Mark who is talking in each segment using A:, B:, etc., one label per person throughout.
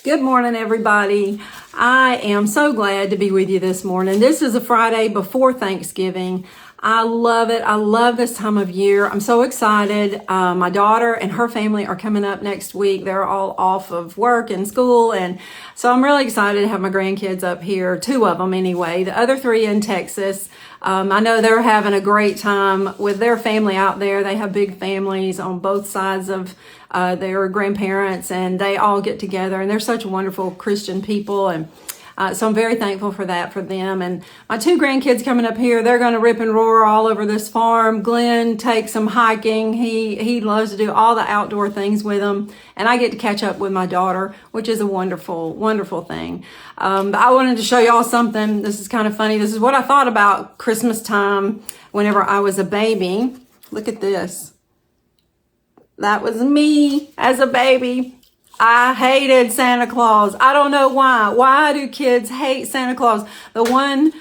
A: Good morning, everybody. I am so glad to be with you this morning. This is a Friday before Thanksgiving. I love it. I love this time of year. I'm so excited. My daughter and her family are coming up next week. They're all off of work and school. And so I'm really excited to have my grandkids up here, 2 of them anyway, the other 3 in Texas. I know they're having a great time with their family out there. They have big families on both sides of their grandparents, and they all get together, and they're such wonderful Christian people. And so I'm very thankful for that for them. And my 2 grandkids coming up here, they're going to rip and roar all over this farm. Glenn takes them hiking. He loves to do all the outdoor things with them. And I get to catch up with my daughter, which is a wonderful, wonderful thing. But I wanted to show y'all something. This is kind of funny. This is what I thought about Christmas time whenever I was a baby. Look at this. That was me as a baby. I hated Santa Claus. I don't know why. Why do kids hate Santa Claus? The one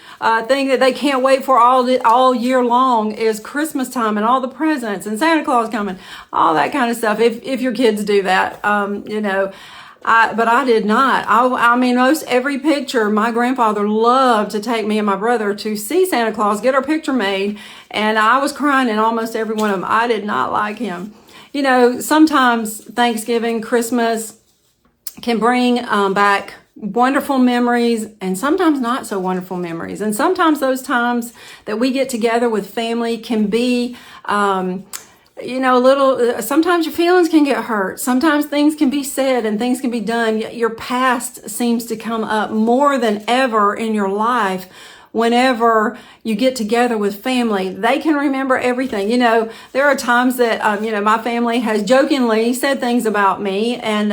A: thing that they can't wait for all year long is Christmas time and all the presents and Santa Claus coming, all that kind of stuff. If your kids do that, but I did not. I mean, most every picture, my grandfather loved to take me and my brother to see Santa Claus, get our picture made, and I was crying in almost every one of them. I did not like him. You know, sometimes Thanksgiving, Christmas can bring back wonderful memories and sometimes not so wonderful memories. And sometimes those times that we get together with family can be, sometimes your feelings can get hurt. Sometimes things can be said and things can be done. Your past seems to come up more than ever in your life. Whenever you get together with family, they can remember everything. You know, there are times that, my family has jokingly said things about me and,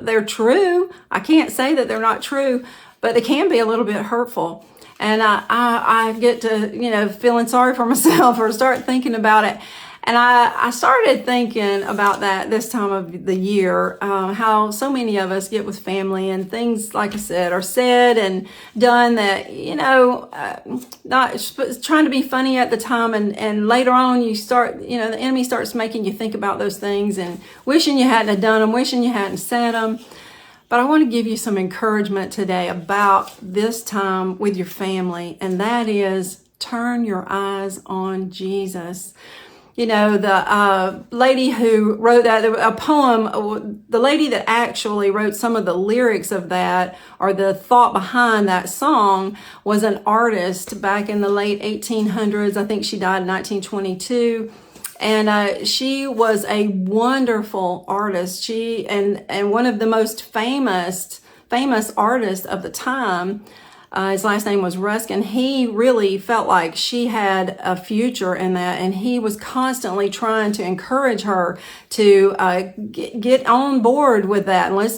A: they're true. I can't say that they're not true, but they can be a little bit hurtful. And I get to, feeling sorry for myself or start thinking about it. And I started thinking about that this time of the year, how so many of us get with family and things, like I said, are said and done that, not trying to be funny at the time. And later on you start, the enemy starts making you think about those things and wishing you hadn't have done them, wishing you hadn't said them. But I want to give you some encouragement today about this time with your family. And that is turn your eyes on Jesus. You know, the lady who wrote that, a poem, the lady that actually wrote some of the lyrics of that, or the thought behind that song, was an artist back in the late 1800s. I think she died in 1922. And she was a wonderful artist. She and one of the most famous artists of the time. His last name was Ruskin. He really felt like she had a future in that, and he was constantly trying to encourage her to get on board with that. And let's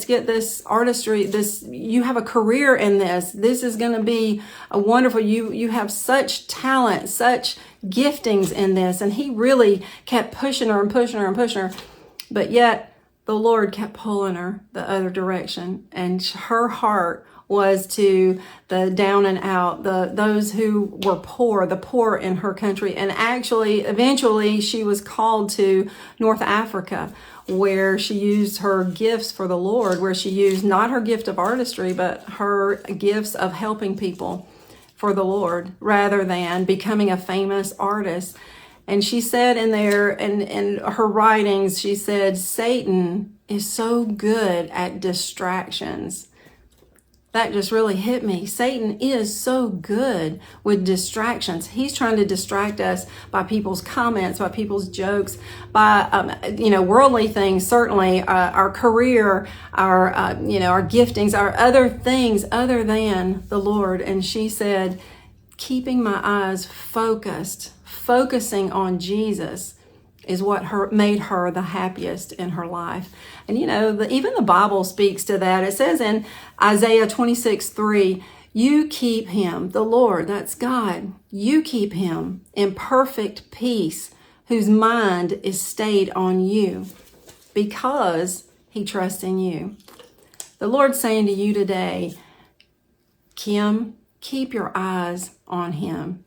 A: get this artistry. You have a career in this. This is going to be a wonderful. You have such talent, such giftings in this. And he really kept pushing her and pushing her and pushing her, but yet the Lord kept pulling her the other direction, and her heart was to the down and out, those who were poor, the poor in her country. And actually, eventually, she was called to North Africa, where she used her gifts for the Lord, where she used not her gift of artistry, but her gifts of helping people for the Lord, rather than becoming a famous artist. And she said in there, in her writings, she said, Satan is so good at distractions. That just really hit me. Satan is so good with distractions. He's trying to distract us by people's comments, by people's jokes, by, worldly things, certainly, our career, our giftings, our other things other than the Lord. And she said, keeping my eyes focusing on Jesus is what made her the happiest in her life. And even the Bible speaks to that. It says in Isaiah 26:3, you keep him, the Lord, that's God, you keep him in perfect peace, whose mind is stayed on you, because he trusts in you. The Lord's saying to you today, Kim, keep your eyes on him.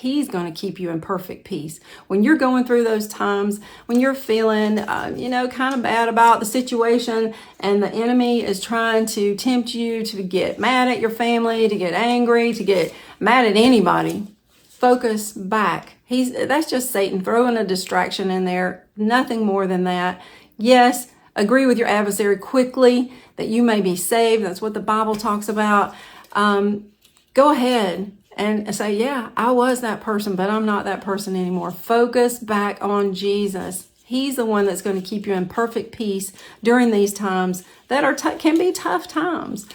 A: He's going to keep you in perfect peace. When you're going through those times, when you're feeling, kind of bad about the situation, and the enemy is trying to tempt you to get mad at your family, to get angry, to get mad at anybody, focus back. That's just Satan throwing a distraction in there. Nothing more than that. Yes, agree with your adversary quickly that you may be saved. That's what the Bible talks about. Go ahead and say, yeah, I was that person, but I'm not that person anymore. Focus back on Jesus. He's the one that's going to keep you in perfect peace during these times that can be tough times.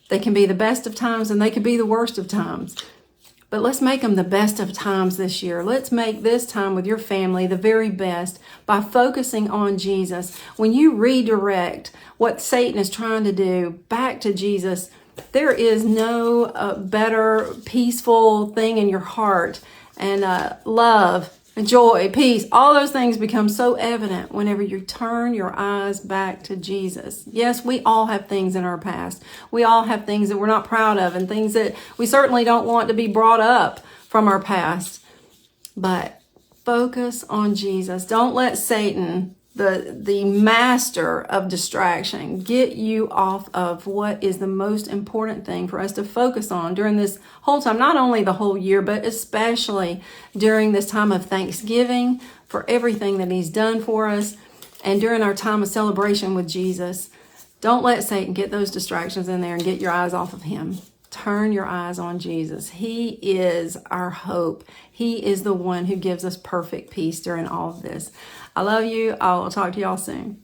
A: They can be the best of times and they can be the worst of times. But let's make them the best of times this year. Let's make this time with your family the very best by focusing on Jesus. When you redirect what Satan is trying to do back to Jesus, there is no better peaceful thing in your heart. And love, joy, peace, all those things become so evident whenever you turn your eyes back to Jesus. Yes, we all have things in our past. We all have things that we're not proud of and things that we certainly don't want to be brought up from our past. But focus on Jesus. Don't let Satan, the master of distraction, get you off of what is the most important thing for us to focus on during this whole time, not only the whole year, but especially during this time of Thanksgiving for everything that he's done for us, and during our time of celebration with Jesus. Don't let Satan get those distractions in there and get your eyes off of him. Turn your eyes on Jesus. He is our hope. He is the one who gives us perfect peace during all of this. I love you. I'll talk to y'all soon.